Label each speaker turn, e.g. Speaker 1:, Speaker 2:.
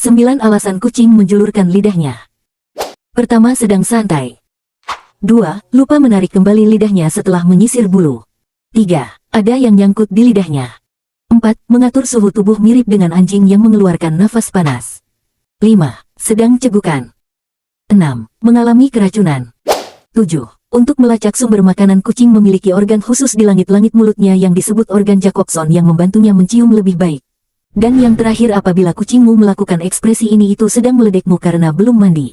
Speaker 1: 9 alasan kucing menjulurkan lidahnya. Pertama, sedang santai. 2. Lupa menarik kembali lidahnya setelah menyisir bulu. 3. Ada yang nyangkut di lidahnya. 4. Mengatur suhu tubuh mirip dengan anjing yang mengeluarkan nafas panas. 5. Sedang cegukan. 6. Mengalami keracunan. 7. Untuk melacak sumber makanan, kucing memiliki organ khusus di langit-langit mulutnya yang disebut organ Jacobson yang membantunya mencium lebih baik. Dan yang terakhir, apabila kucingmu melakukan ekspresi ini, itu sedang meledekmu karena belum mandi.